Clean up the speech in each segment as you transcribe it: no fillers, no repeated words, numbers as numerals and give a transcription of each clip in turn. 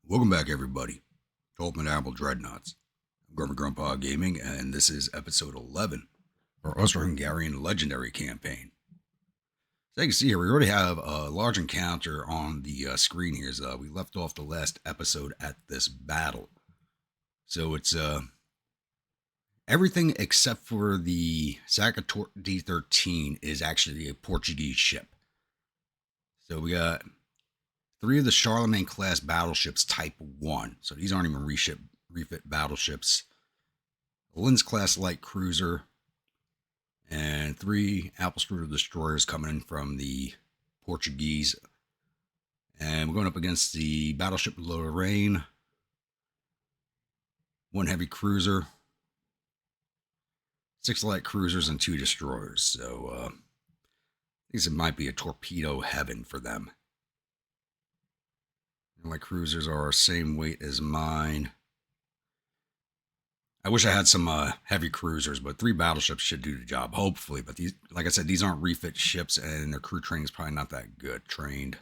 Welcome back, everybody, to Admiral Dreadnaughts. I'm Grummer Grandpa Gaming, and this is episode 11 for our Austria-Hungarian Legendary campaign. So you can see here, we already have a large encounter on the screen here. We left off the last episode at this battle. So it's everything except for the Zacator D-13 is actually a Portuguese ship. So we got 3 of the Charlemagne class battleships type 1. So these aren't even refit battleships. A Linz class light cruiser. And 3 Apple destroyers coming in from the Portuguese. And we're going up against the battleship Lorraine. 1 heavy cruiser. 6 light cruisers and 2 destroyers. So I think it might be a torpedo heaven for them. My cruisers are same weight as mine. I wish I had some heavy cruisers, but 3 battleships should do the job, hopefully. But these, like I said, these aren't refit ships, and their crew training is probably not that good. Trained.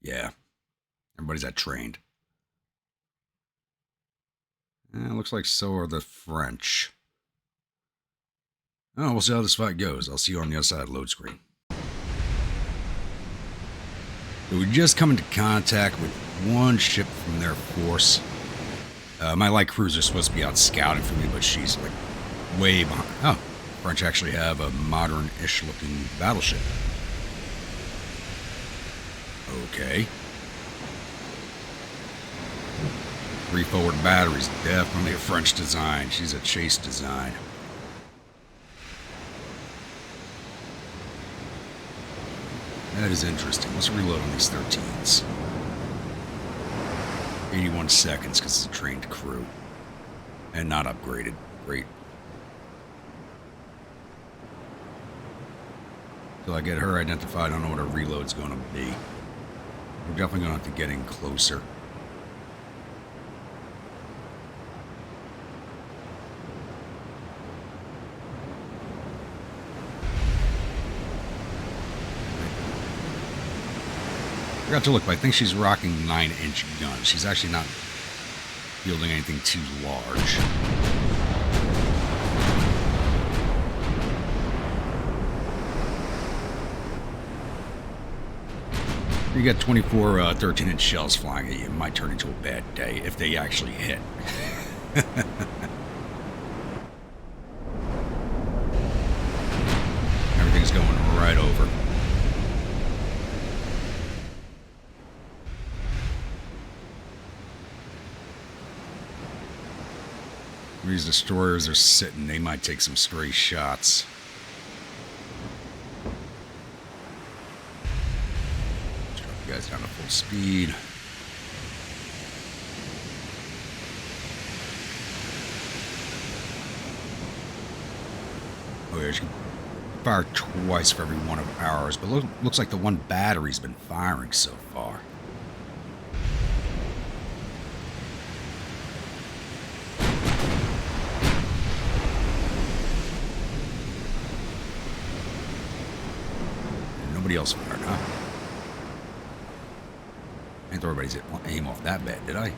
Yeah. Everybody's at trained. It looks like so are the French. Oh, we'll see how this fight goes. I'll see you on the other side of the load screen. So we just come into contact with 1 ship from their force. My light cruiser is supposed to be out scouting for me, but she's like way behind. Oh, French actually have a modern-ish looking battleship. Okay. 3 forward batteries, definitely a French design. She's a chase design. That is interesting. Let's reload on these 13s. 81 seconds because it's a trained crew. And not upgraded. Great. Till I get her identified, I don't know what her reload's going to be. We're definitely going to have to get in closer. I forgot to look, but I think she's rocking 9-inch guns. She's actually not fielding anything too large. You got 24 13-inch shells flying at you. It might turn into a bad day if they actually hit. Everything's going right over. These destroyers are sitting. They might take some stray shots. Drop you guys down to full speed. Oh yeah, she can fire twice for every one of ours, but looks like the 1 battery's been firing so far. Nobody else fired, huh? I didn't throw everybody's aim off that bad, did I?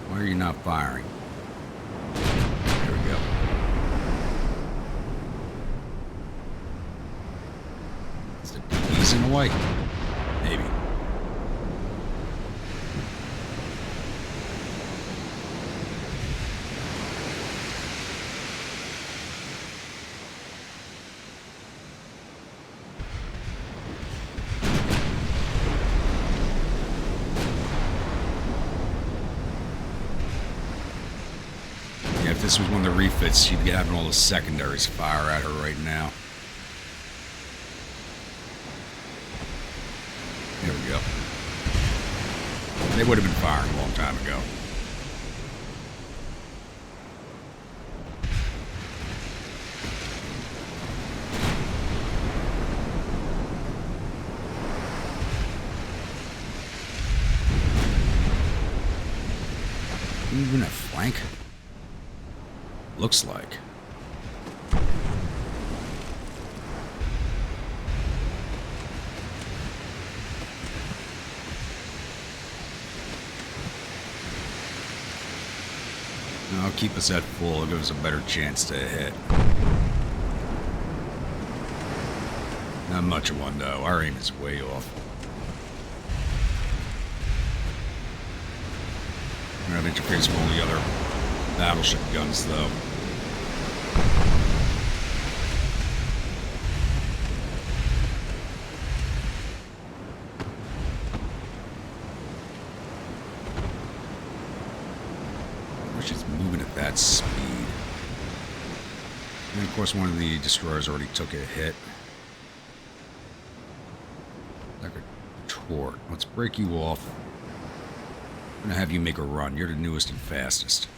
Why are you not firing? There we go. Is the DB's in the way? Maybe. If this was one of the refits, she'd be having all the secondaries fire at her right now. There we go. They would have been firing a long time ago. Even a flank? Looks like. I'll keep us at full. It'll give us a better chance to hit. Not much of one, though. Our aim is way off. I don't have interference from all the other battleship guns, though. Which is moving at that speed. And of course, one of the destroyers already took a hit. Like a tort. Let's break you off. I'm gonna have you make a run. You're the newest and fastest.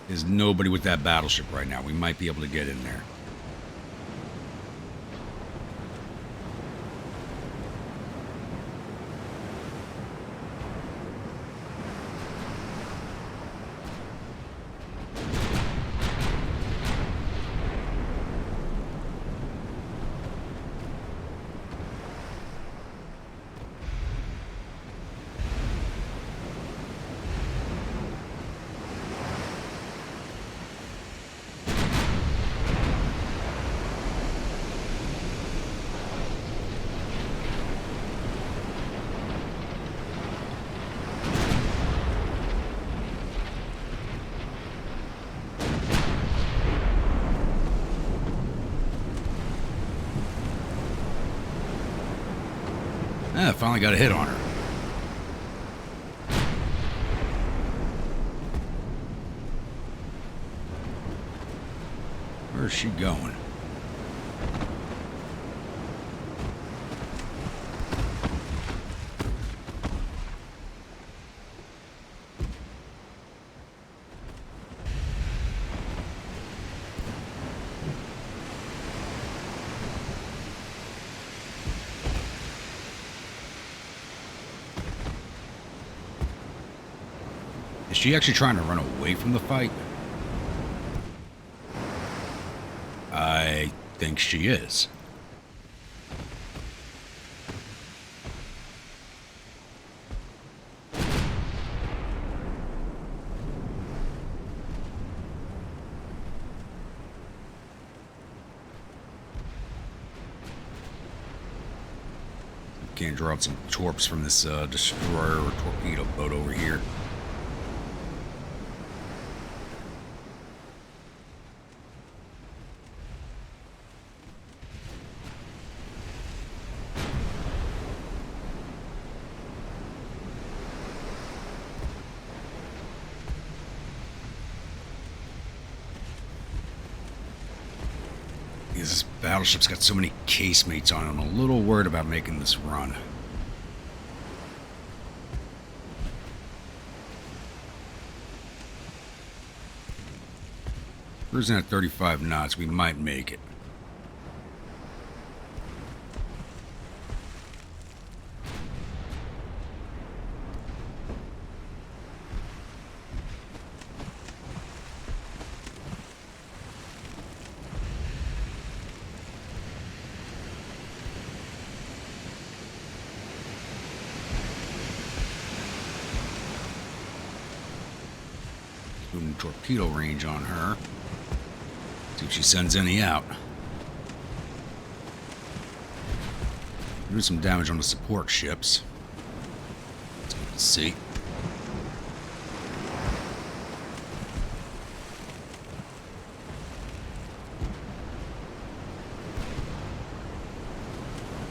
There's nobody with that battleship right now. We might be able to get in there. I finally got a hit on her. Where's she going? Is she actually trying to run away from the fight? I think she is. Can't draw out some torps from this destroyer or torpedo boat over here. This battleship's got so many casemates on it. I'm a little worried about making this run. Cruising at 35 knots, we might make it. Doing torpedo range on her. See if she sends any out. Do some damage on the support ships. It's good to see.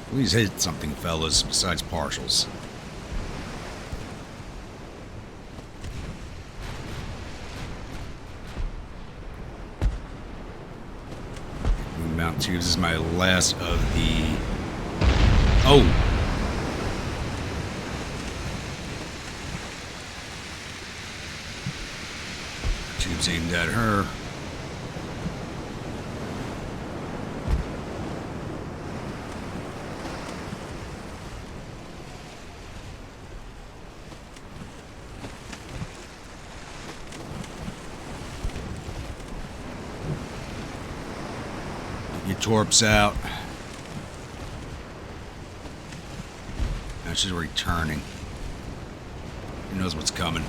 Please hit something, fellas, besides partials. Mount 2, this is my last of the... Oh! Tube's aimed at her. Your torps out. Now she's returning. Who knows what's coming?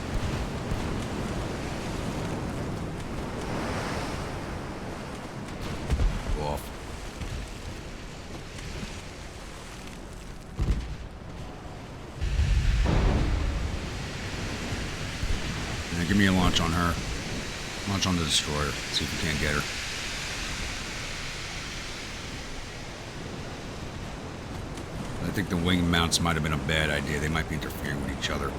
Go off. Now give me a launch on her. Launch on the destroyer. See if we can't get her. I think the wing mounts might have been a bad idea. They might be interfering with each other.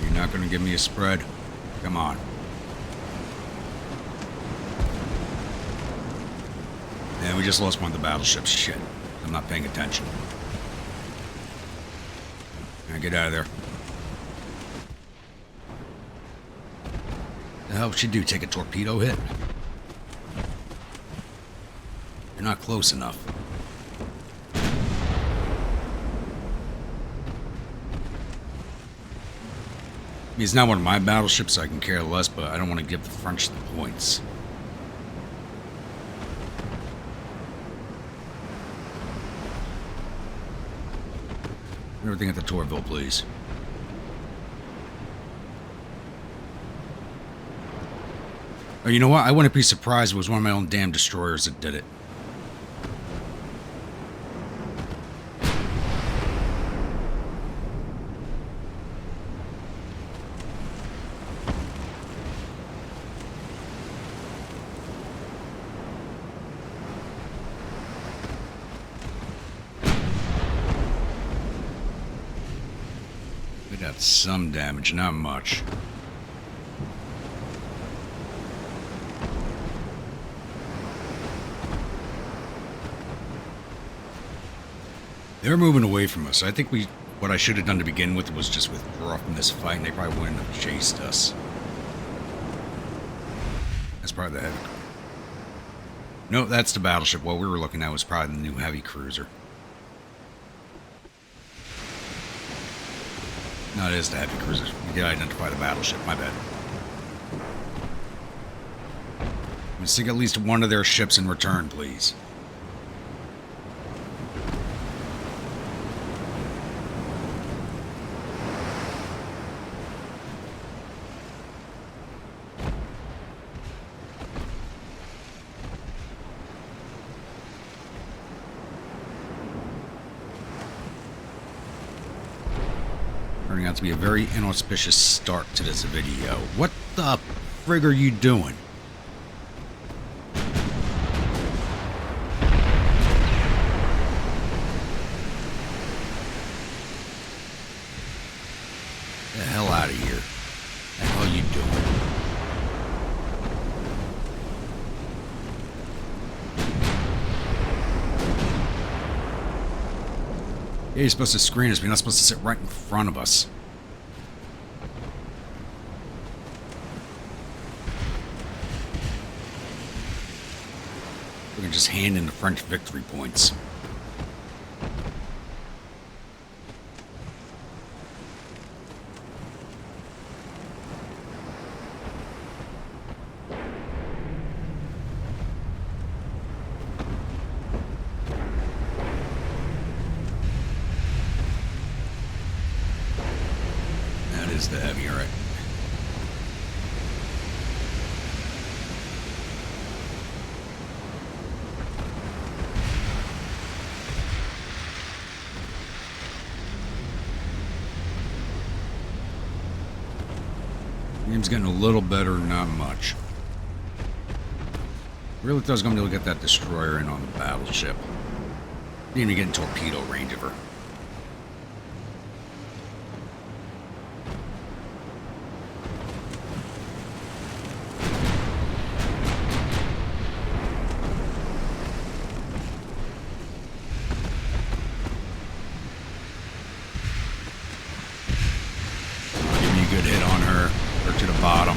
You're not going to give me a spread? Come on. Yeah, we just lost one of the battleships. Shit. I'm not paying attention. Now get out of there. The hell would she do? Take a torpedo hit? You're not close enough. I mean, it's not one of my battleships, so I can care less, but I don't want to give the French the points. Everything at the Tourville, please. Oh, you know what? I wouldn't be surprised if it was one of my own damn destroyers that did it. We got some damage, not much. They're moving away from us. I think what I should have done to begin with was just withdraw from this fight, and they probably wouldn't have chased us. That's probably the heavy. No, that's the battleship. What we were looking at was probably the new heavy cruiser. No, it is the heavy cruiser. You did identify the battleship. My bad. Let's take at least one of their ships in return, please. Turning out to be a very inauspicious start to this video. What the frig are you doing? Get the hell out of here. What the hell are you doing? Yeah, you're supposed to screen us, but you're not supposed to sit right in front of us. We can just hand in the French victory points. The heavy, all right. Game's getting a little better, not much. Really thought I was going to be able to get that destroyer in on the battleship. Didn't even get in torpedo range of her. Good hit on her, or to the bottom.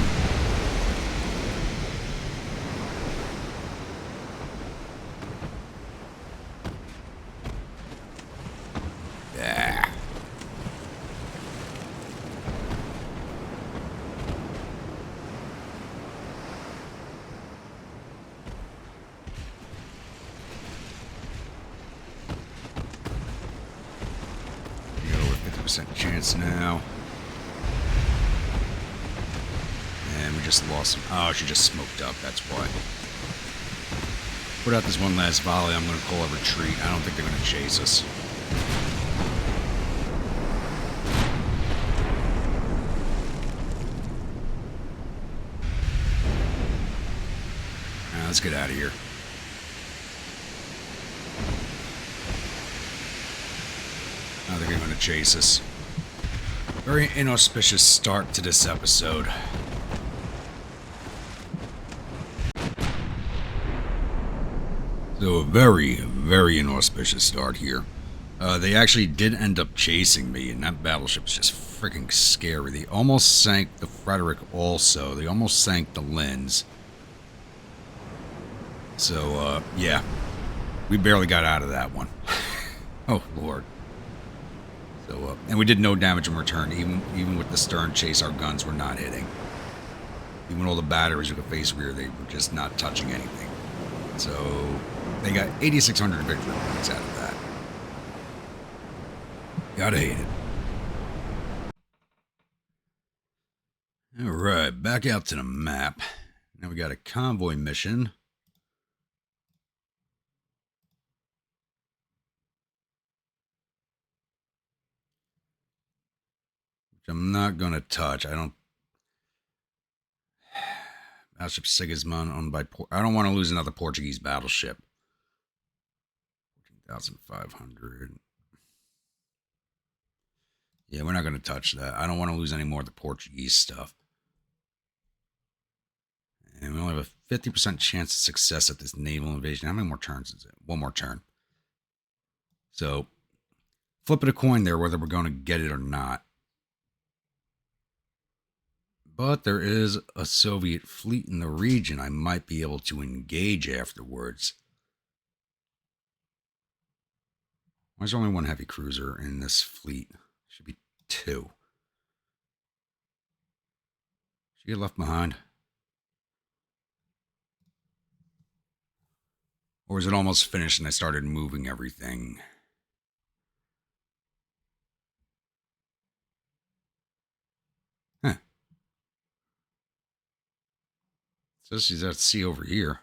50% chance now. And we just lost him. Oh, she just smoked up, that's why. Put out this one last volley, I'm going to call a retreat. I don't think they're going to chase us. Let's get out of here. Now they're going to chase us. Very inauspicious start to this episode. So a very, very inauspicious start here. They actually did end up chasing me, and that battleship's just freaking scary. They almost sank the Frederick also. They almost sank the Linz. So, yeah. We barely got out of that one. Oh, Lord. So, and we did no damage in return. Even with the stern chase, our guns were not hitting. Even all the batteries with the face rear, they were just not touching anything. So, they got 8,600 victory points out of that. Gotta hate it. Alright, back out to the map. Now we got a convoy mission. I'm not going to touch. I don't... Battleship Sigismund owned by... I don't want to lose another Portuguese battleship. 14,500. Yeah, we're not going to touch that. I don't want to lose any more of the Portuguese stuff. And we only have a 50% chance of success at this naval invasion. How many more turns is it? One more turn. So, flip it a coin there whether we're going to get it or not. But there is a Soviet fleet in the region I might be able to engage afterwards. Why is there only one heavy cruiser in this fleet? Should be two. Should get left behind? Or is it almost finished and I started moving everything? So she's at sea over here.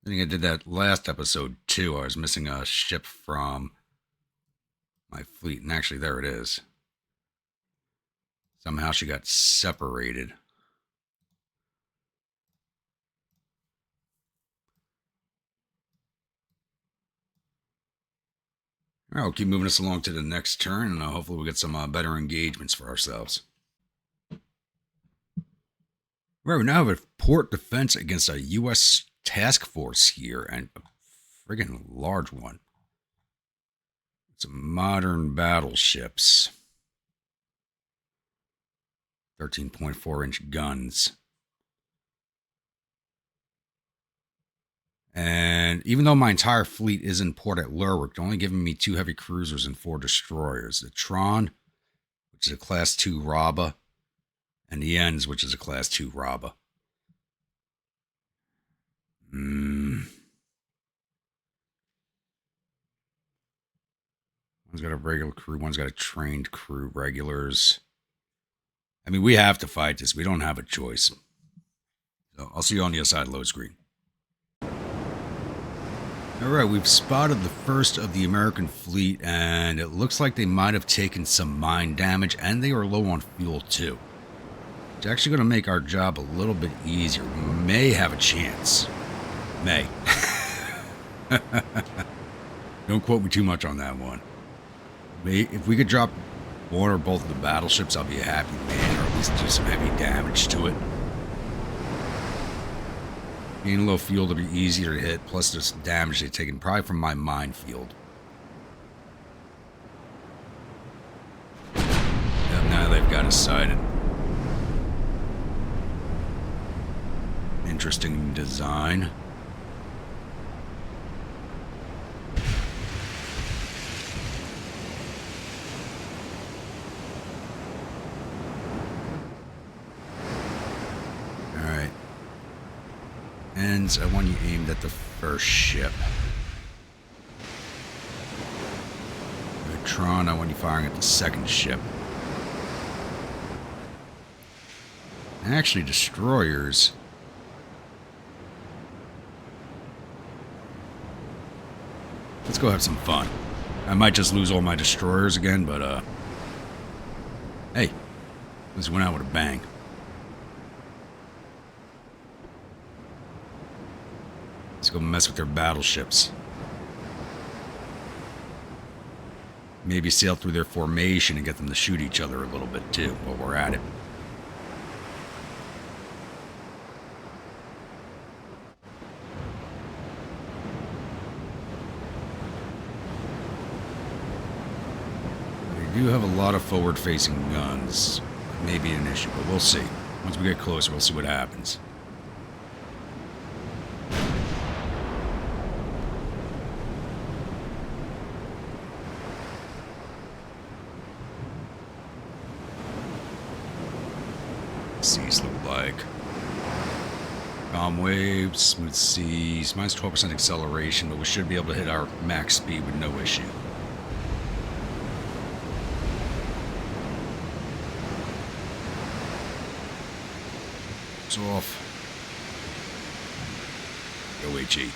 I think I did that last episode too. I was missing a ship from my fleet, and actually there it is. Somehow she got separated. All right, we'll keep moving us along to the next turn, and hopefully we'll get some better engagements for ourselves. Right, we now have a port defense against a U.S. task force here, and a friggin' large one. It's modern battleships. 13.4-inch guns. And even though my entire fleet is in port at Lerwick, they're only giving me 2 heavy cruisers and 4 destroyers. The Tron, which is a Class 2 Raba, and the Enns, which is a Class 2 Raba. One's got a regular crew, one's got a trained crew, regulars. I mean, we have to fight this. We don't have a choice. So I'll see you on the other side of load screen. Alright, we've spotted the first of the American fleet, and it looks like they might have taken some mine damage, and they are low on fuel too. It's actually going to make our job a little bit easier. We may have a chance. May. Don't quote me too much on that one. If we could drop one or both of the battleships, I'll be a happy man, or at least do some heavy damage to it. Gain a little fuel to be easier to hit, plus there's some damage they've taken, probably from my minefield. Yep, now they've got us sighted. Interesting design. Alright. And I want you aimed at the first ship. Tron, I want you firing at the second ship. Actually, destroyers. Let's go have some fun. I might just lose all my destroyers again, but, hey, this went out with a bang. Let's go mess with their battleships. Maybe sail through their formation and get them to shoot each other a little bit, too, while we're at it. They do have a lot of forward-facing guns. Maybe an issue, but we'll see. Once we get closer, we'll see what happens. Seas look like calm waves, smooth seas, minus 12% acceleration, but we should be able to hit our max speed with no issue. It's off. Go HE.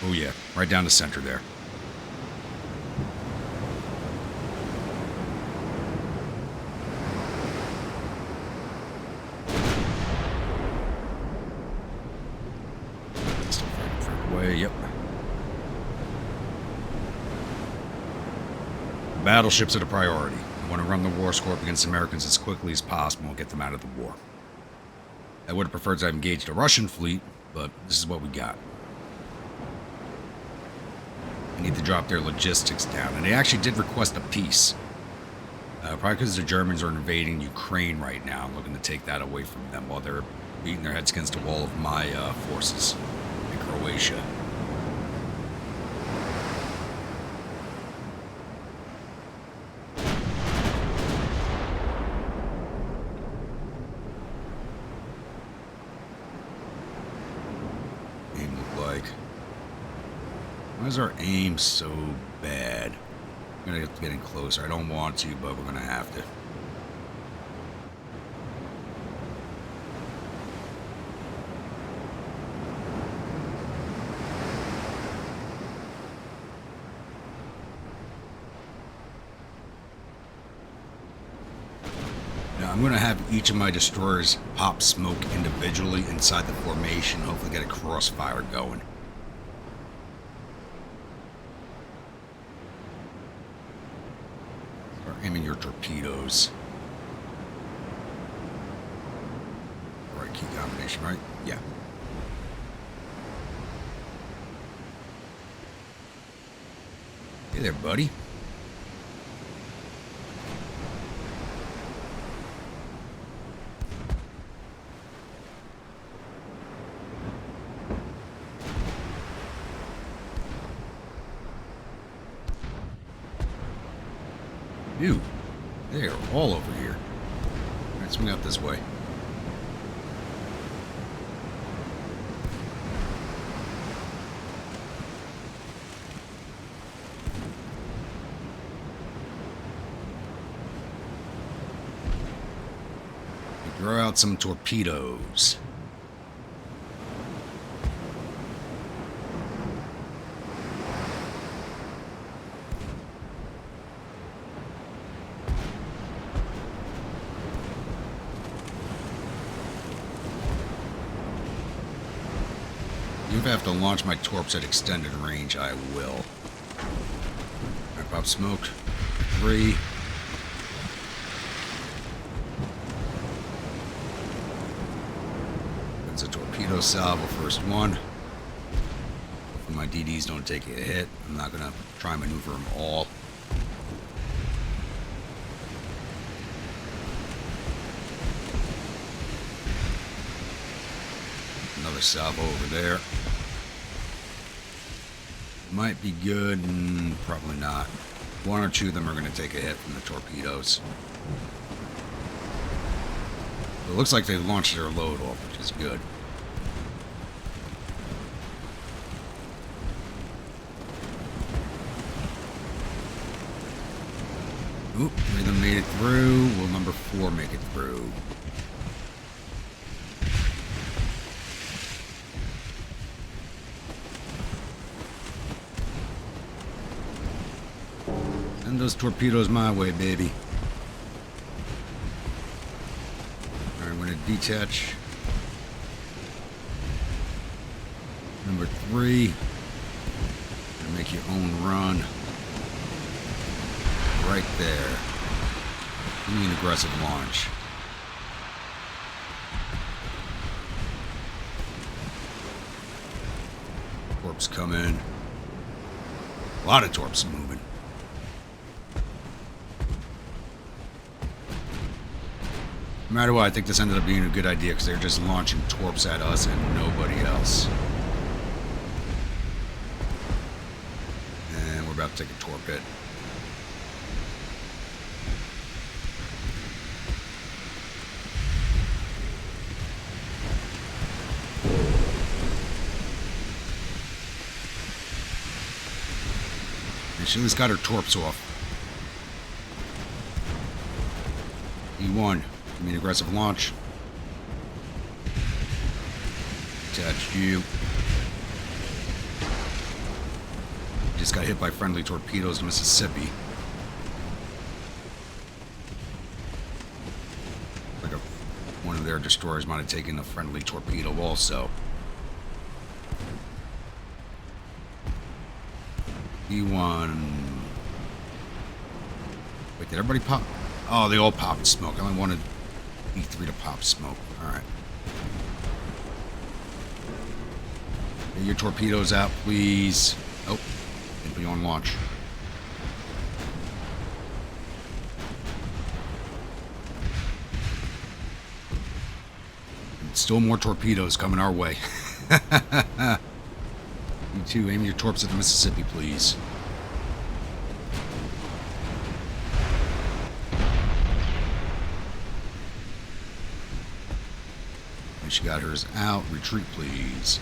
Oh yeah, right down the center there. Yep. Battleships are the priority. I want to run the war score up against Americans as quickly as possible and get them out of the war. I would have preferred to have engaged a Russian fleet, but this is what we got. I need to drop their logistics down, and they actually did request a peace. Probably because the Germans are invading Ukraine right now. I'm looking to take that away from them while they're beating their heads against the wall of my forces in Croatia. Why is our aim so bad? I'm gonna get getting closer. I don't want to, but we're gonna have to. Now I'm gonna have each of my destroyers pop smoke individually inside the formation. Hopefully get a crossfire going. Aiming your torpedoes. Right key combination, right? Yeah. Hey there, buddy. Dude, they are all over here. Alright, swing out this way. Throw out some torpedoes. If I have to launch my torps at extended range, I will. Alright, pop smoke. 3. That's a torpedo salvo, first one. Hopefully my DDs don't take a hit. I'm not going to try and maneuver them all. Another salvo over there. Might be good, and probably not. One or two of them are going to take a hit from the torpedoes. It looks like they launched their load off, which is good. Oop, 3 of them made it through. Will number 4 make it through? Send those torpedoes my way, baby. Alright, I'm going to detach. Number 3. Gonna make your own run. Right there. Give me an aggressive launch. Torps coming. A lot of torps moving. No matter what, I think this ended up being a good idea because they're just launching torps at us and nobody else. And we're about to take a torp hit. She at least got her torps off. E1, give me an aggressive launch. Attach you. Just got hit by friendly torpedoes in Mississippi. Like one of their destroyers might have taken a friendly torpedo also. E1. Wait, did everybody pop? Oh, they all popped smoke. I only wanted E3 to pop smoke. Alright. Get your torpedoes out, please. Oh, didn't be on launch. And still more torpedoes coming our way. You too, aim your torps at the Mississippi, please. And she got hers out. Retreat, please.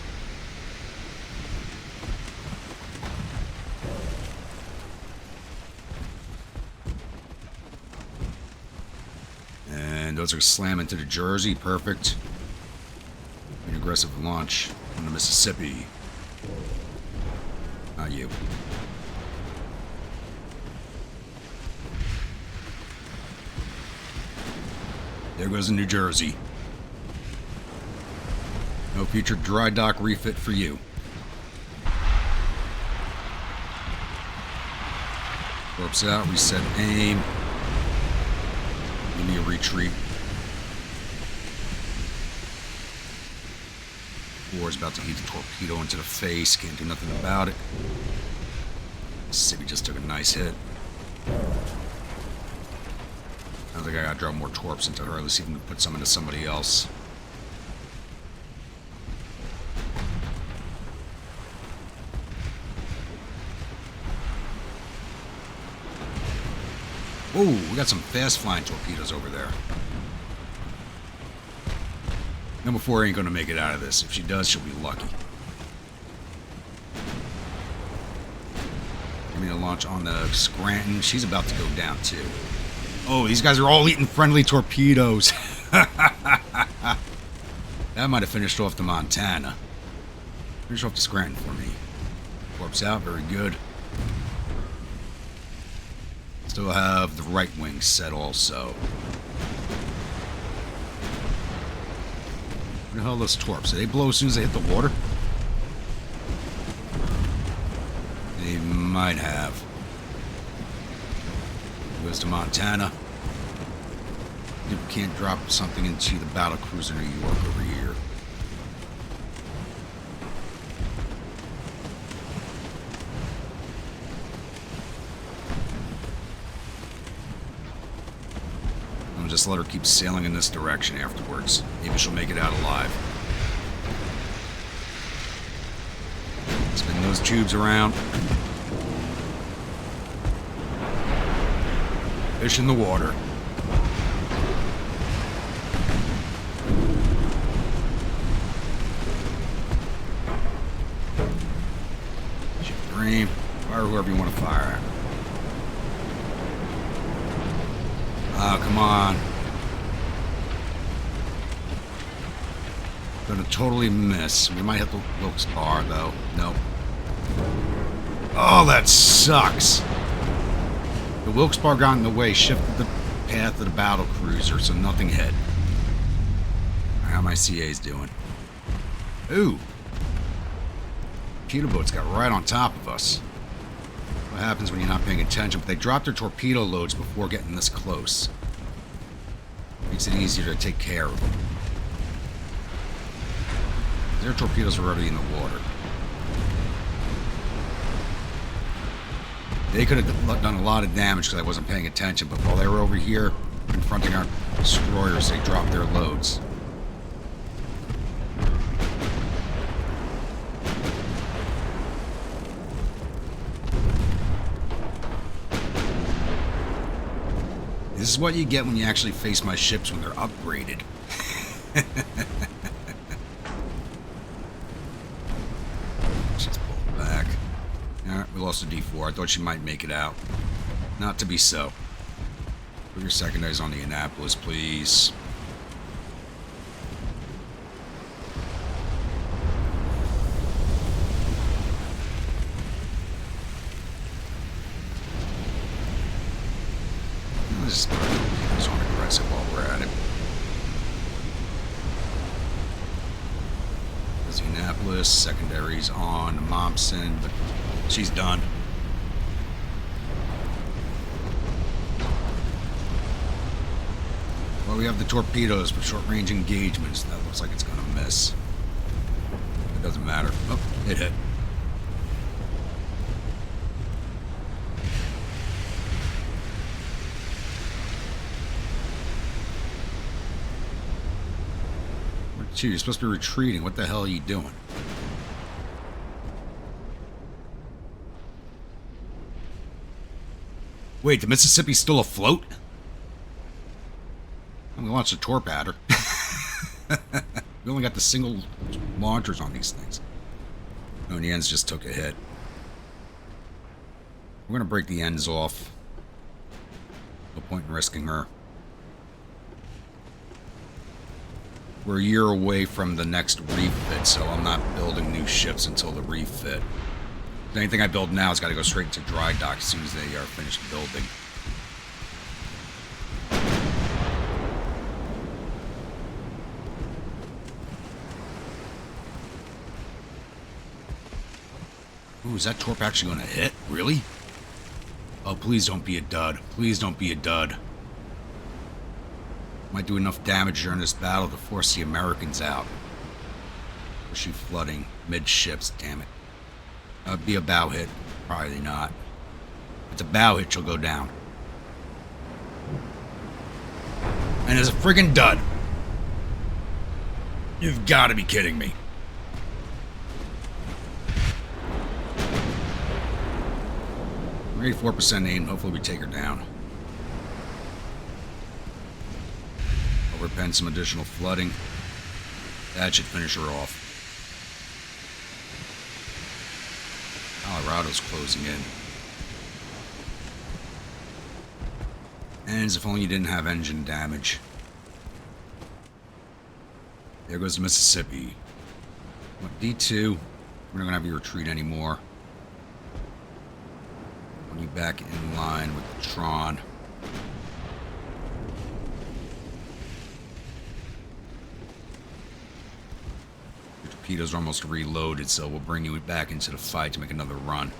And those are slamming to the Jersey. Perfect. An aggressive launch on the Mississippi. Not you. There goes the New Jersey. No future dry dock refit for you. Torps out, reset aim. Give me a retreat. 4 is about to eat the torpedo into the face. Can't do nothing about it. Mississippi just took a nice hit. I think I gotta drop more torps into her. Let's see if we can put some into somebody else. Oh, we got some fast flying torpedoes over there. Number 4 ain't gonna make it out of this. If she does, she'll be lucky. Give me a launch on the Scranton. She's about to go down too. Oh, these guys are all eating friendly torpedoes. That might have finished off the Montana. Finish off the Scranton for me. Torps out, very good. Still have the right wing set also. Where the hell are those torps? Do they blow as soon as they hit the water? They might have. Goes to Montana. You can't drop something into the battle cruiser New York over here. I'm just let her keep sailing in this direction afterwards. Maybe she'll make it out alive. Spin those tubes around. Fish in the water. Shoot green. Fire whoever you want to fire at. Oh, come on. Gonna totally miss. We might hit the Wilkes bar, though. Nope. Oh, that sucks. The Wilkes bar got in the way, shifted the path of the battle cruiser, so nothing hit. How my CA's doing? Ooh. Torpedo boats got right on top of us. What happens when you're not paying attention? But they dropped their torpedo loads before getting this close. Makes it easier to take care of them. Their torpedoes are already in the water. They could have done a lot of damage because I wasn't paying attention, but while they were over here confronting our destroyers, they dropped their loads. This is what you get when you actually face my ships when they're upgraded. She's pulled back. Alright, we lost a D4. I thought she might make it out. Not to be so. Put your secondaries on the Annapolis, please. Let's just put on aggressive while we're at it. There's the Annapolis, secondaries on Momsen, but she's done. Well, we have the torpedoes for short-range engagements. That looks like it's going to miss. It doesn't matter. Oh, it hit. Gee, you're supposed to be retreating. What the hell are you doing? Wait, the Mississippi's still afloat? I'm gonna launch a torp at her. We only got the single launchers on these things. Oh, and the ends just took a hit. We're gonna break the ends off. No point in risking her. We're a year away from the next refit, so I'm not building new ships until the refit. Anything I build now has got to go straight into dry dock as soon as they are finished building. Ooh, is that torp actually going to hit? Really? Oh, please don't be a dud. Please don't be a dud. Might do enough damage during this battle to force the Americans out. Is she flooding midships? Damn it. Be a bow hit. Probably not. If it's a bow hit, she'll go down. And as a friggin' dud. You've got to be kidding me. We're 84% aim. Hopefully we take her down. Overpen some additional flooding. That should finish her off. Colorado's closing in. And as if only you didn't have engine damage. There goes the Mississippi. What, D2? We're not going to have you retreat anymore. Bring you back in line with the Tron. Your torpedoes are almost reloaded, so we'll bring you back into the fight to make another run.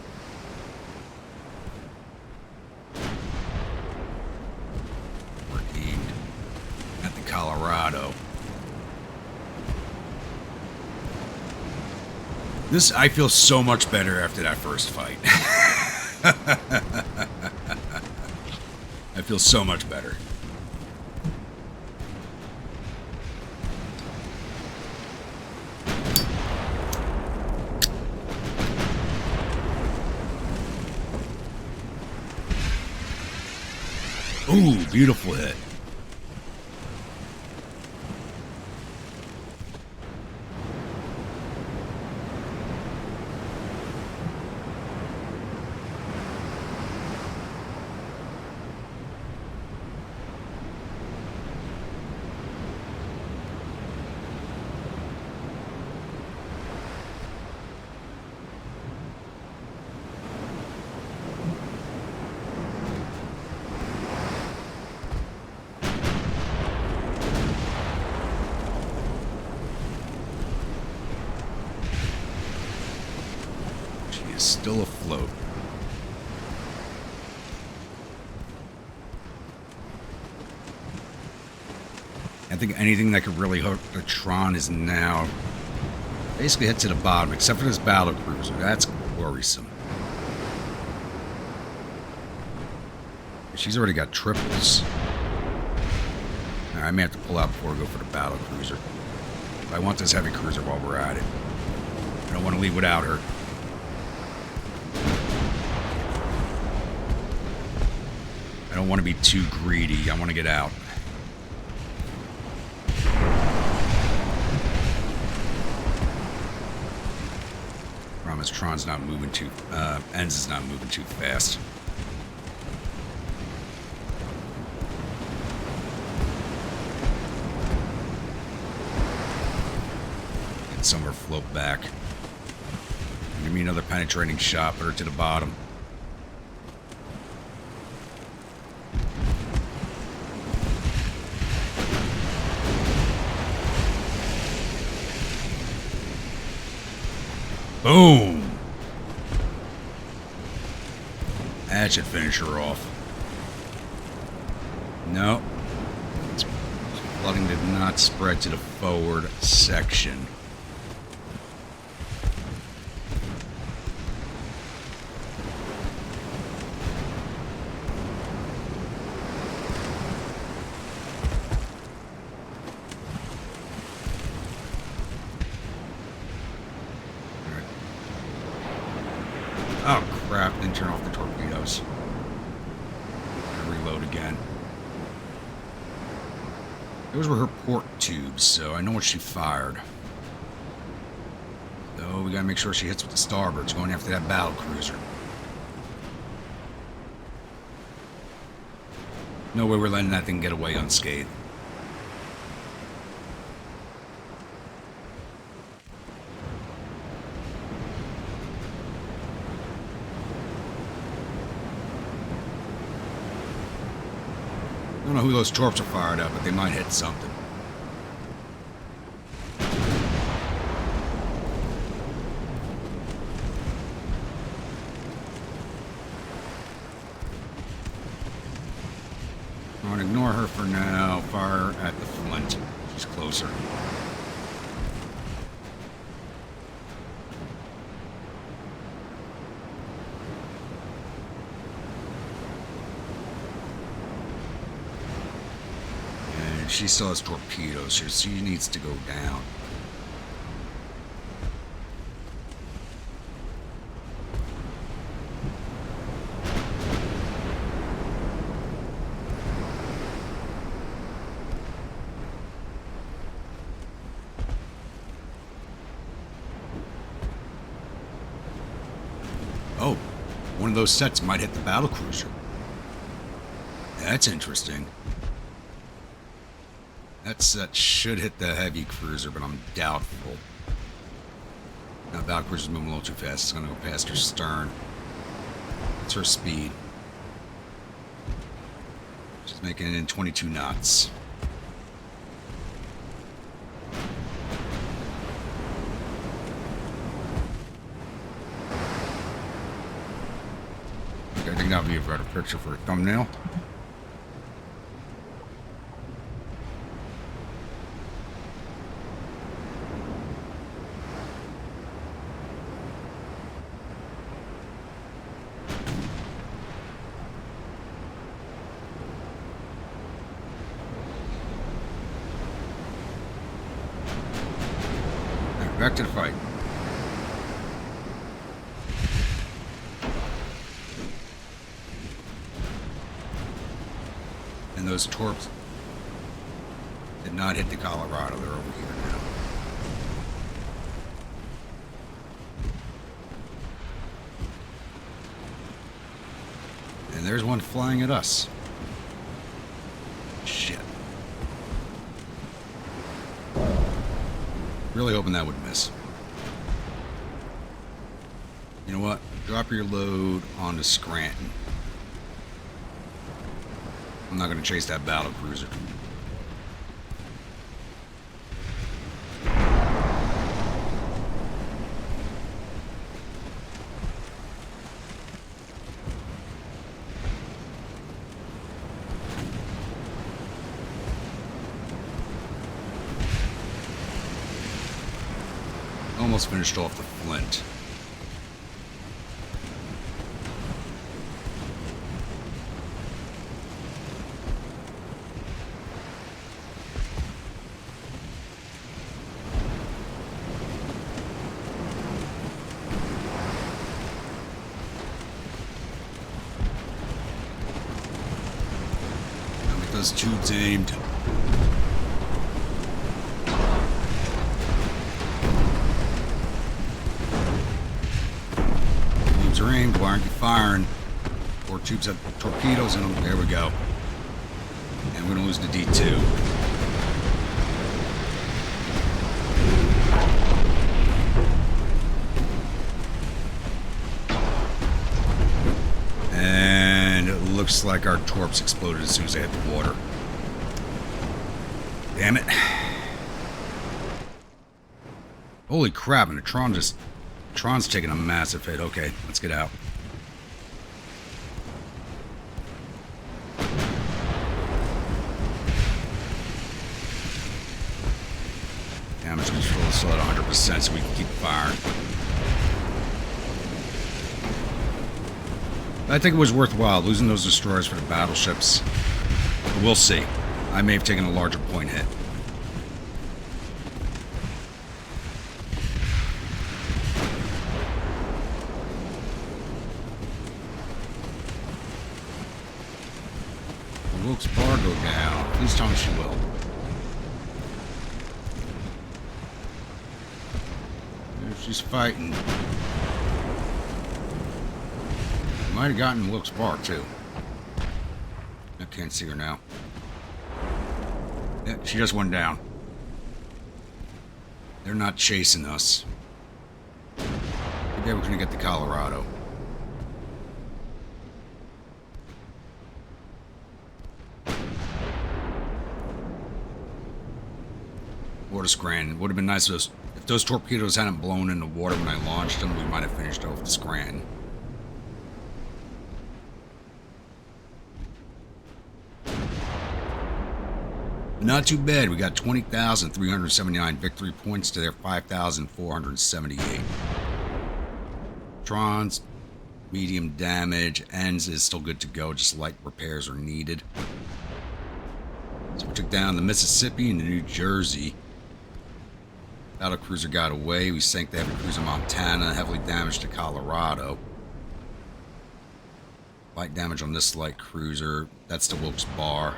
We're aimed at the Colorado. This, I feel so much better after that first fight. I feel so much better. Ooh, beautiful hit. is still afloat. I think anything that could really hurt the Tron is now basically hit to the bottom, except for this battle cruiser. That's worrisome. She's already got triples. I may have to pull out before we go for the battle cruiser. But I want this heavy cruiser while we're at it. I don't want to leave without her. I don't want to be too greedy. I want to get out. Promise Tron's not moving too... Enz is not moving too fast. Get somewhere float back. Give me another penetrating shot, put her to the bottom. Boom! That should finish her off. No. Flooding did not spread to the forward section. Oh crap, didn't turn off the torpedoes. Reload again. Those were her port tubes, so I know what she fired. So we gotta make sure she hits with the starboards, going after that battle cruiser. No way we're letting that thing get away unscathed. I don't know who those torps are fired at, but they might hit something. I'm going to ignore her for now. Fire at the Flint. She's closer. She still has torpedoes, so she needs to go down. Oh, one of those sets might hit the battle cruiser. That's interesting. That set should hit the heavy cruiser, but I'm doubtful. Now, battle cruiser's moving a little too fast. It's going to go past her stern. That's her speed. She's making it in 22 knots. I think that would be a better picture for a thumbnail. Back to the fight. And those torps did not hit the Colorado. They're over here now. And there's one flying at us. Shit. Really hoping that would miss. You know what? Drop your load onto Scranton. I'm not going to chase that battle cruiser. almost finished off the Flint. Those tubes aimed. Tubes are aimed. Why aren't you firing? 4 tubes have torpedoes in them. There we go. And we're going to lose the D2. And it looks like our torps exploded as soon as they hit the water. Damn it. Holy crap, and the Tron's taking a massive hit. Okay, let's get out. Damage control is still at 100% so we can keep firing. I think it was worthwhile losing those destroyers for the battleships. But we'll see. I may have taken a larger point hit. The Wilkes Barre go down. Please tell me she will. There she's fighting. Might have gotten Wilkes Barre too. I can't see her now. Yeah, she just went down. They're not chasing us. Maybe we're gonna get to Colorado. Water Scranton. Would have been nice if those torpedoes hadn't blown in the water when I launched them. We might have finished off the Scranton. Not too bad. We got 20,379 victory points to their 5,478. Trons, medium damage. Ends is still good to go. Just light repairs are needed. So we took down the Mississippi and the New Jersey. Battlecruiser got away. We sank the heavy cruiser Montana. Heavily damaged to Colorado. Light damage on this light cruiser. That's the Wilkes Barre.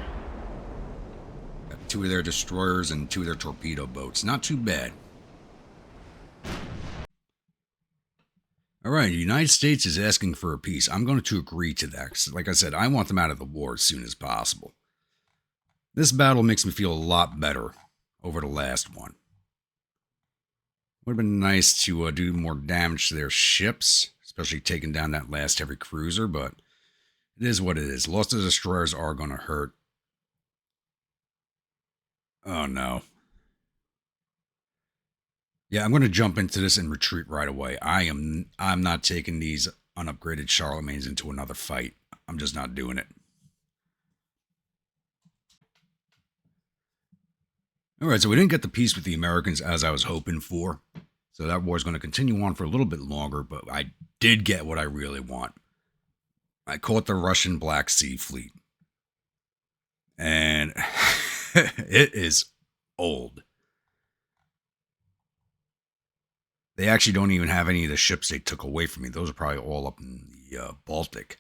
2 of their destroyers and 2 of their torpedo boats. Not too bad. Alright, the United States is asking for a peace. I'm going to agree to that. 'Cause like I said, I want them out of the war as soon as possible. This battle makes me feel a lot better over the last one. Would have been nice to do more damage to their ships, especially taking down that last heavy cruiser, but it is what it is. Loss of destroyers are going to hurt. Oh no. Yeah, I'm going to jump into this and retreat right away. I'm not taking these unupgraded Charlemagnes into another fight. I'm just not doing it. Alright, so we didn't get the peace with the Americans as I was hoping for. So that war is going to continue on for a little bit longer, but I did get what I really want. I caught the Russian Black Sea Fleet. And it is old. They actually don't even have any of the ships they took away from me. Those are probably all up in the Baltic.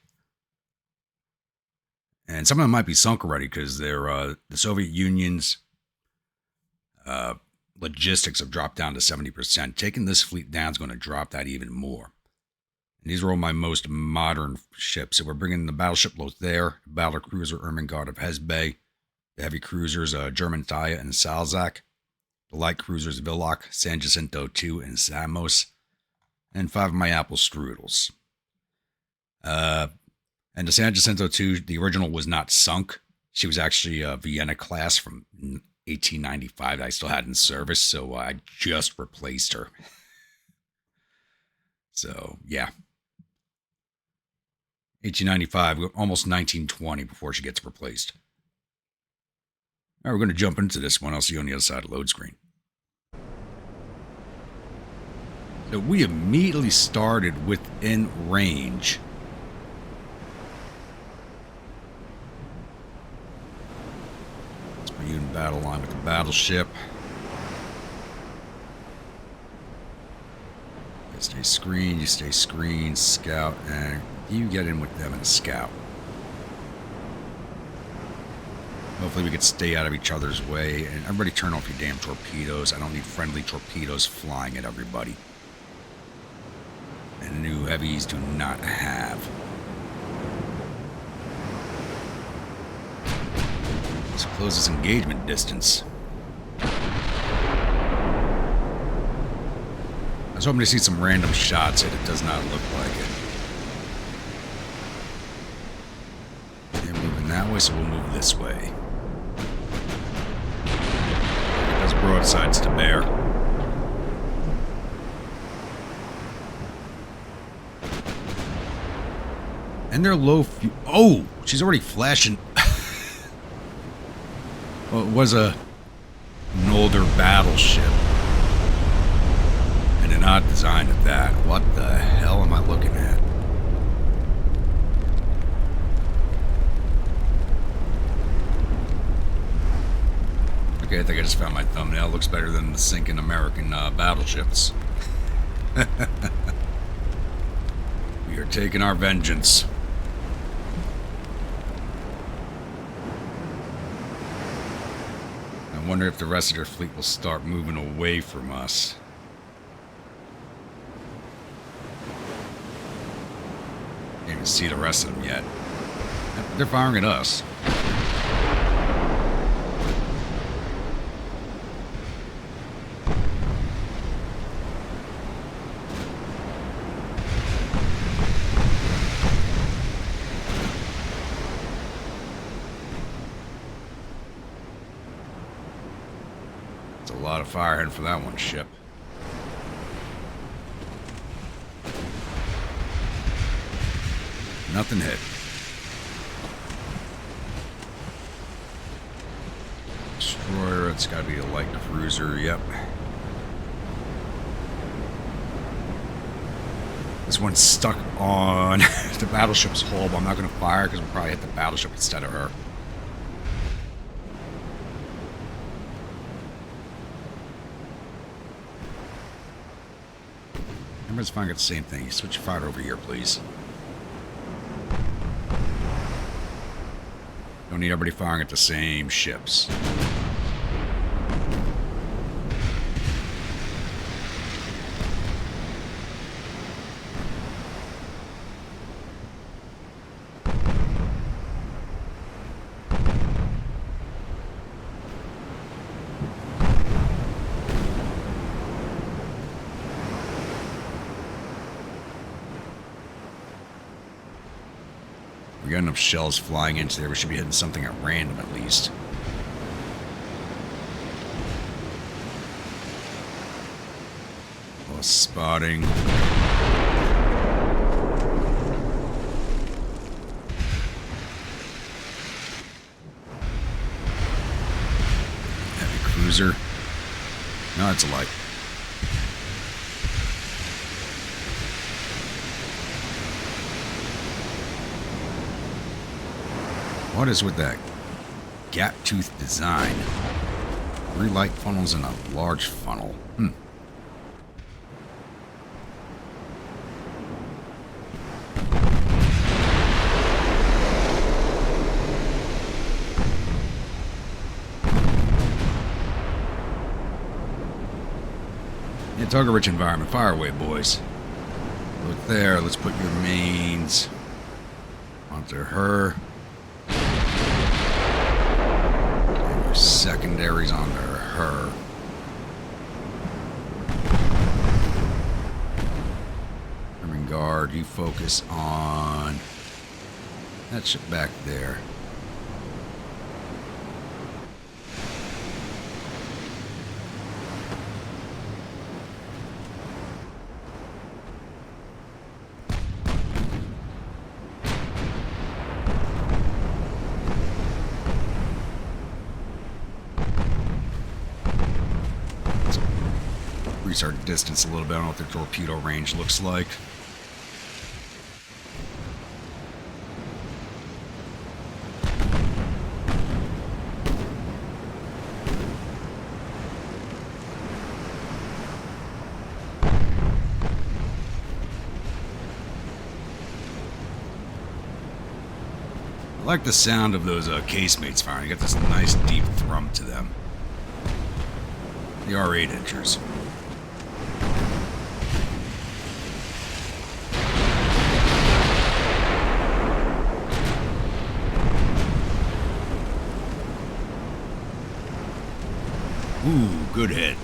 And some of them might be sunk already because they're the Soviet Union's logistics have dropped down to 70%. Taking this fleet down is going to drop that even more. And these are all my most modern ships. So we're bringing the battleship Lothair, the battlecruiser Ermengarde of Hesbaye, the heavy cruisers German Thaya and Salzach, the light cruisers Villach, San Jacinto II, and Samos, and 5 of my Apple Strudels. And the San Jacinto II, the original was not sunk. She was actually a Vienna class from 1895 that I still had in service, so I just replaced her. So, yeah. 1895, almost 1920 before she gets replaced. All right, we're going to jump into this one. I'll see you on the other side of the load screen. So we immediately started within range. Let's put you in battle line with the battleship. You stay screen, you stay screen, scout, and you get in with them in a scout. Hopefully we can stay out of each other's way. And everybody turn off your damn torpedoes. I don't need friendly torpedoes flying at everybody. And new heavies do not have. Let's close this engagement distance. I was hoping to see some random shots, and it does not look like it. They're moving that way, so we'll move this way. Those broadsides to bear. And they're low fuel. Oh, she's already flashing. Well, it was an older battleship. And they're not designed at that. What the hell am I looking at? Okay, I think I just found my thumbnail. Looks better than the sinking American battleships. We are taking our vengeance. I wonder if the rest of their fleet will start moving away from us. Can't even see the rest of them yet. They're firing at us. It's a lot of fire heading for that one ship. Nothing hit. Destroyer, it's got to be a light cruiser, yep. This one's stuck on the battleship's hull, but I'm not going to fire because we'll probably hit the battleship instead of her. Everybody's fine, got the same thing. Switch your fire over here, please. Don't need everybody firing at the same ships. We got enough shells flying into there. We should be hitting something at random at least. Oh, spotting. Heavy cruiser. No, it's a light. What is with that gap tooth design? 3 light funnels and a large funnel. Yeah, target-rich environment. Fire away, boys. Look there. Let's put your mains onto her. Secondaries onto her. Herman Guard, you focus on that ship back there. increase our distance a little bit. I don't know what their torpedo range looks like. I like the sound of those casemates firing. You got this nice deep thrum to them. They are 8-inchers. Ooh, good hit.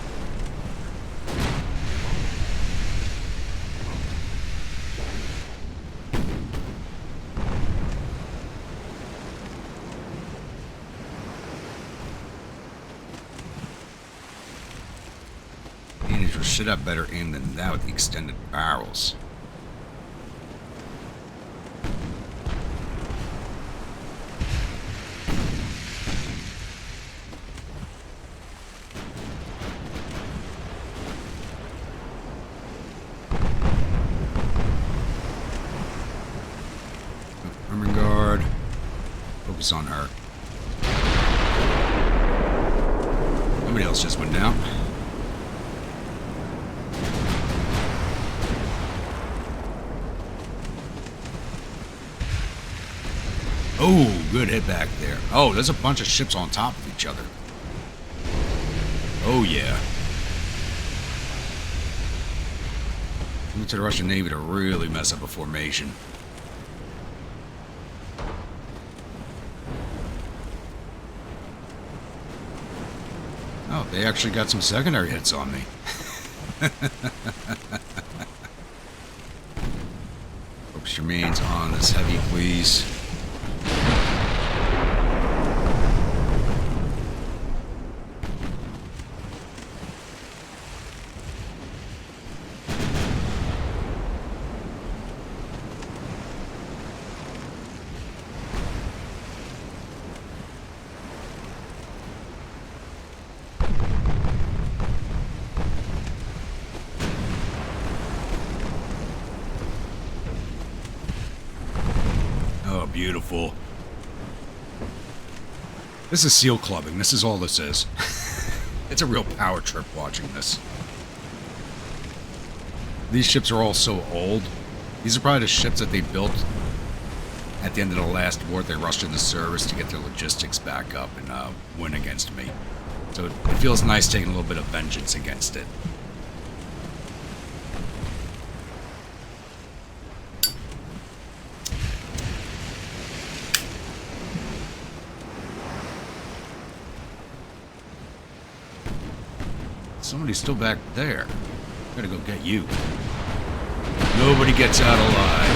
Should have better aim than that with the extended barrels. Armor guard. Focus on her. Somebody else just went down. Oh, good hit back there. Oh, there's a bunch of ships on top of each other. Oh, yeah. Leave it to the Russian Navy to really mess up a formation. Oh, they actually got some secondary hits on me. Focus your mains on this heavy, please. Beautiful. This is seal clubbing. This is all this is. It's a real power trip watching this. These ships are all so old. These are probably the ships that they built at the end of the last war. They rushed into service to get their logistics back up and win against me. So it feels nice taking a little bit of vengeance against it. Somebody's still back there. Gotta go get you. Nobody gets out alive.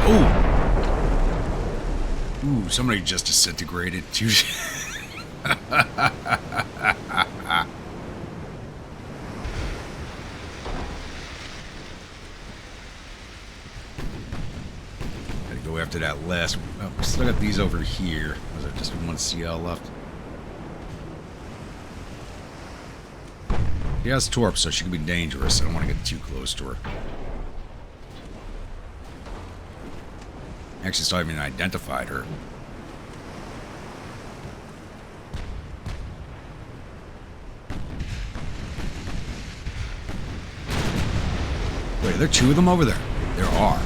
Oh! Ooh, somebody just disintegrated. Go after that last one. Oh, we still got these over here. Was there just one CL left? She has torp, so she can be dangerous. I don't want to get too close to her. Actually, still haven't even identified her. Wait, are there two of them over there? There are.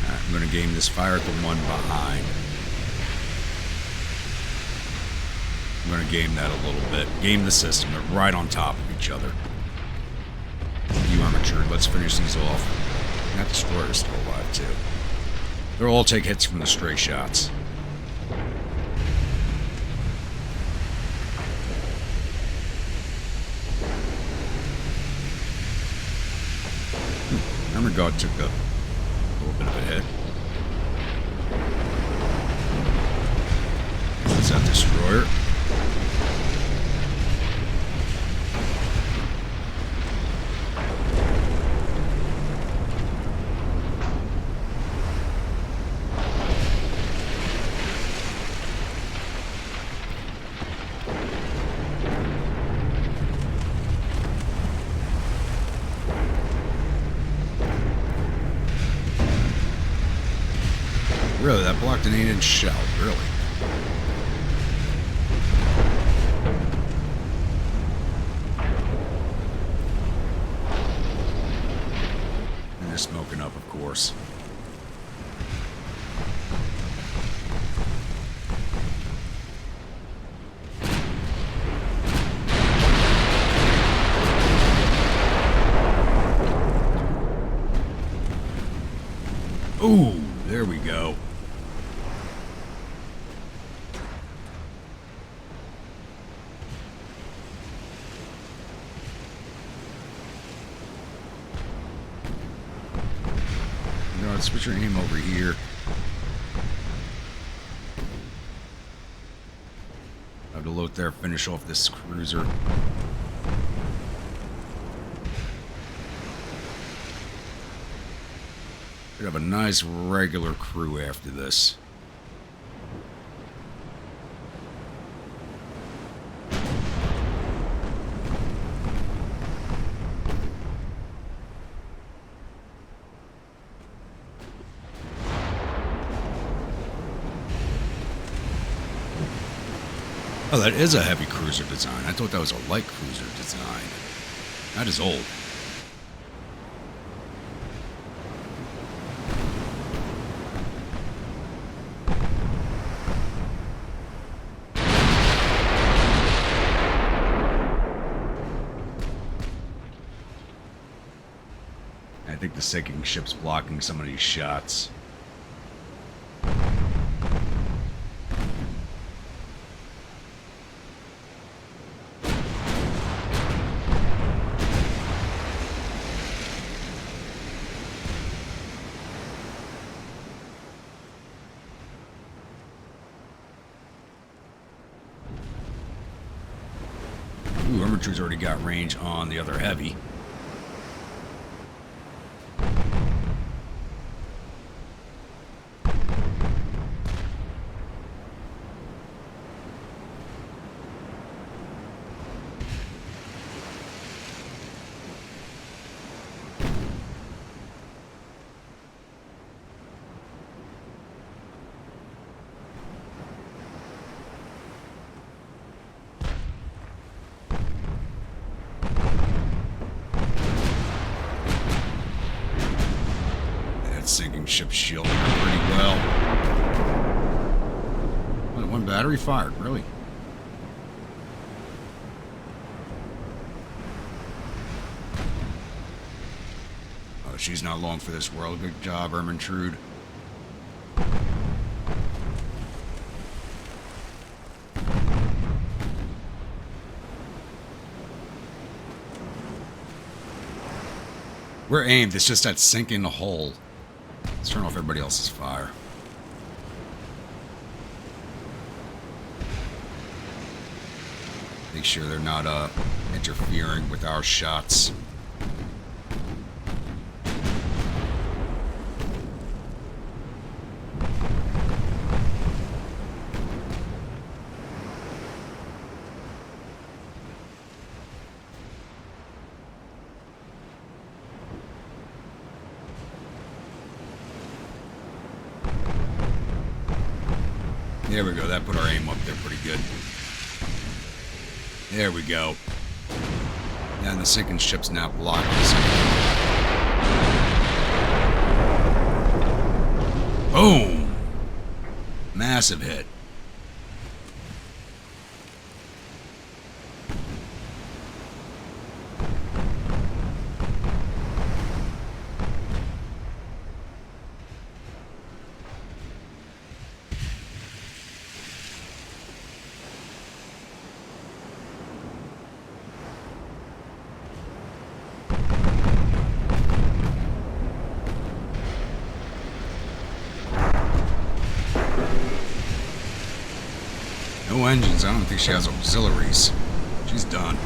I'm going to game this fire at the one behind. I'm going to game that a little bit. Game the system. They're right on top of each other. You armatured. Let's finish these off. That destroyer's still alive, too. They'll all take hits from the stray shots. Armor guard took a little bit of a hit. That's that destroyer. Really, that blocked an 8-inch shell. Really. And they're smoking up, of course. Ooh, there we go. You know, let's switch your aim over here. Have to load there, finish off this cruiser. Should have a nice regular crew after this. Oh, that is a heavy cruiser design. I thought that was a light cruiser design. That is old. I think the sinking ship's blocking some of these shots. Ooh, Armature's already got range on the other heavy. Sinking ship shielding her pretty well. Only one battery fired, really? Oh, she's not long for this world. Good job, Ermintrude. We're aimed. It's just that sinking the hull. Let's turn off everybody else's fire. Make sure they're not interfering with our shots. There we go. That put our aim up there pretty good. There we go. And the sinking ship's now blocked. Boom! Massive hit. No engines. I don't think she has auxiliaries. She's done.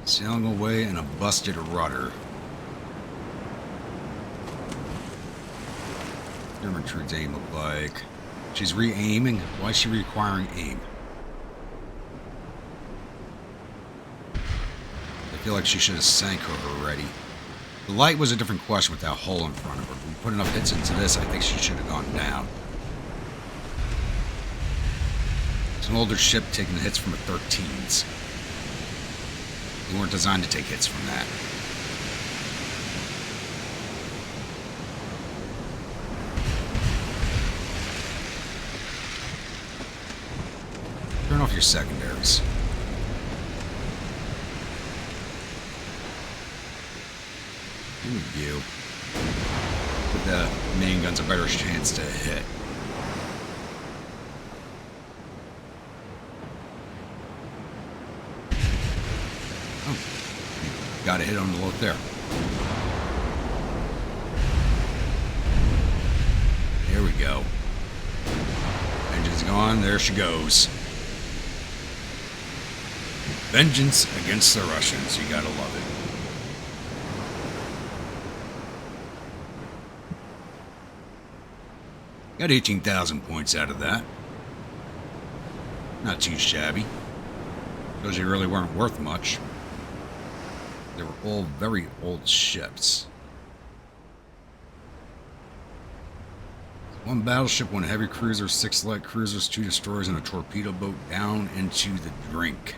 Sailing away in a busted rudder. German troops aim look like. She's re-aiming. Why is she requiring aim? I feel like she should have sank her already. The light was a different question with that hole in front of her. If we put enough hits into this, I think she should have gone down. It's an older ship taking the hits from the 13s. They weren't designed to take hits from that. Turn off your secondaries. Give you. Give the main guns a better chance to hit. Oh. Got a hit on the load there. There we go. Engine's gone. There she goes. Vengeance against the Russians. You gotta love it. Got 18,000 points out of that. Not too shabby. Those you really weren't worth much. They were all very old ships. One battleship, one heavy cruiser, 6 light cruisers, 2 destroyers, and a torpedo boat down into the drink.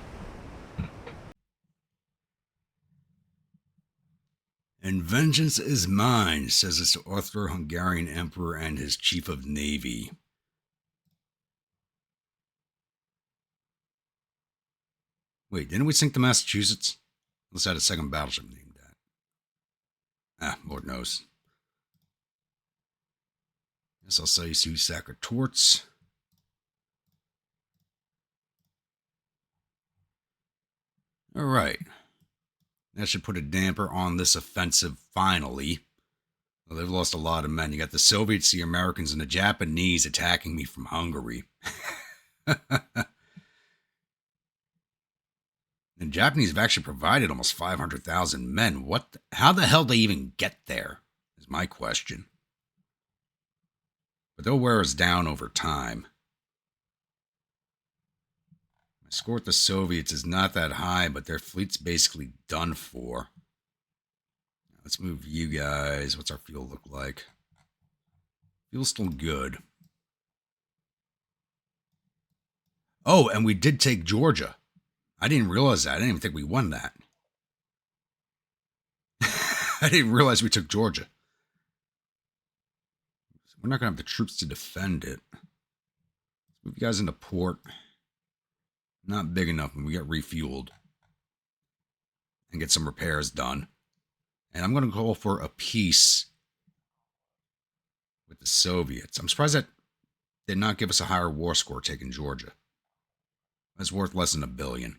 And vengeance is mine, says this Austro-Hungarian emperor and his chief of navy. Wait, didn't we sink the Massachusetts? Let's add a second battleship named that. Ah, Lord knows. Guess I'll sell you 2 sack of torts. All right. That should put a damper on this offensive finally. Well, they've lost a lot of men. You got the Soviets, the Americans, and the Japanese attacking me from Hungary. The Japanese have actually provided almost 500,000 men. How the hell did they even get there? Is my question. But they'll wear us down over time. My score with the Soviets is not that high, but their fleet's basically done for. Let's move you guys. What's our fuel look like? Fuel's still good. Oh, and we did take Georgia. I didn't realize that. I didn't even think we won that. I didn't realize we took Georgia. We're not going to have the troops to defend it. Let's move you guys into port. Not big enough when we get refueled. And get some repairs done. And I'm going to call for a peace with the Soviets. I'm surprised that did not give us a higher war score taking Georgia. That's worth less than $1 billion.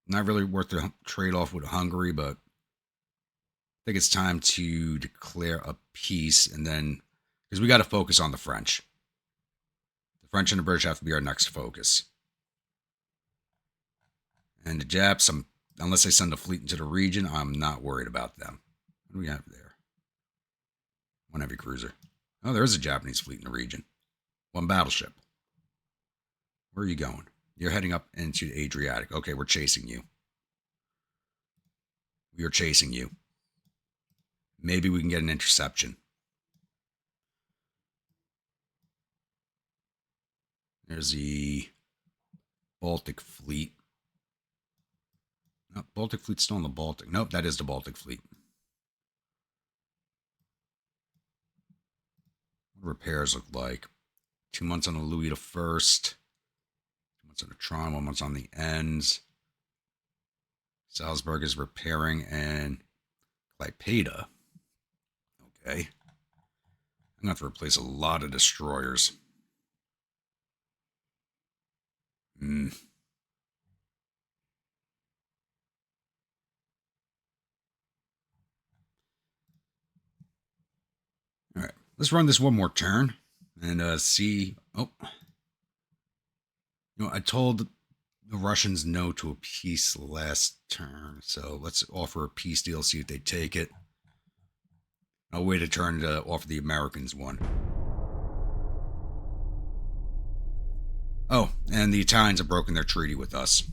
Not really worth the trade-off with Hungary, but I think it's time to declare a peace, and then, because we got to focus on the French. The French and the British have to be our next focus. And the Japs, unless they send a fleet into the region, I'm not worried about them. What do we have there? 1 heavy cruiser. Oh, there is a Japanese fleet in the region. 1 battleship. Where are you going? You're heading up into the Adriatic. Okay, we're chasing you. We are chasing you. Maybe we can get an interception. There's the Baltic Fleet. No, Baltic Fleet's still in the Baltic. Nope, that is the Baltic Fleet. What do repairs look like? 2 months on the Louis the First. 2 months on the Tron, 1 month on the ends. Salzburg is repairing, and Klaipeda. Okay. I'm going to have to replace a lot of destroyers. All right. Let's run this one more turn and see. Oh. I told the Russians no to a peace last turn, so let's offer a peace deal, see if they take it. I'll wait a turn to offer the Americans one. Oh, and the Italians have broken their treaty with us.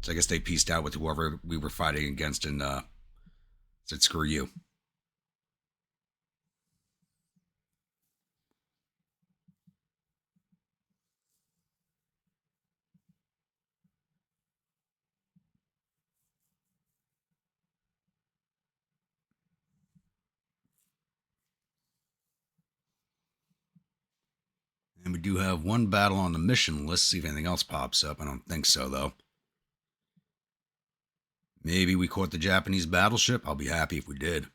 So I guess they pieced out with whoever we were fighting against and said, screw you. And we do have one battle on the mission list. See if anything else pops up. I don't think so, though. Maybe we caught the Japanese battleship. I'll be happy if we did.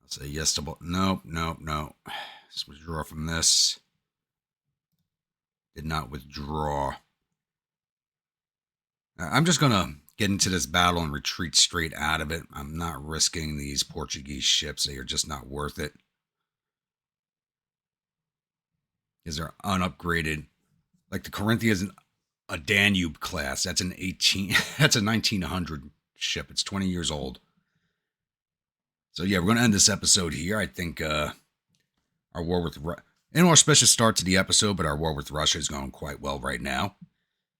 I'll say yes to... Nope, nope, no. Let's withdraw from this. Did not withdraw. I'm just going to get into this battle and retreat straight out of it. I'm not risking these Portuguese ships. They are just not worth it. Because they're unupgraded. Like the Corinthia is a Danube class. That's an 18. That's a 1900 ship. It's 20 years old. So yeah, we're going to end this episode here. I think our war with inauspicious start to the episode, but our war with Russia is going quite well right now.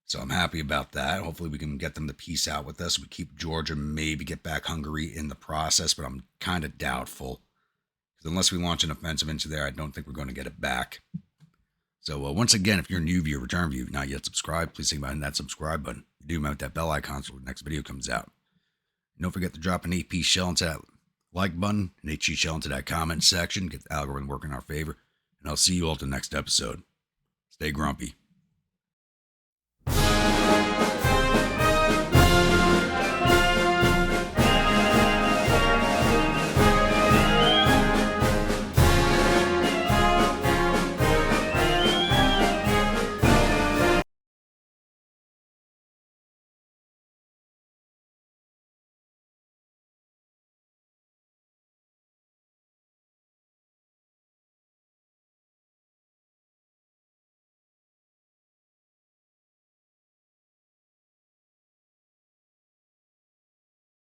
So I'm happy about that. Hopefully we can get them to peace out with us. We keep Georgia, maybe get back Hungary in the process, but I'm kind of doubtful. Because unless we launch an offensive into there, I don't think we're going to get it back. So once again, if you're a new viewer, return viewer, not yet subscribed, please think about hitting that subscribe button. You do remember that bell icon so the next video comes out. And don't forget to drop an AP shell into that like button, an HE shell into that comment section, get the algorithm working in our favor. And I'll see you all at the next episode. Stay grumpy.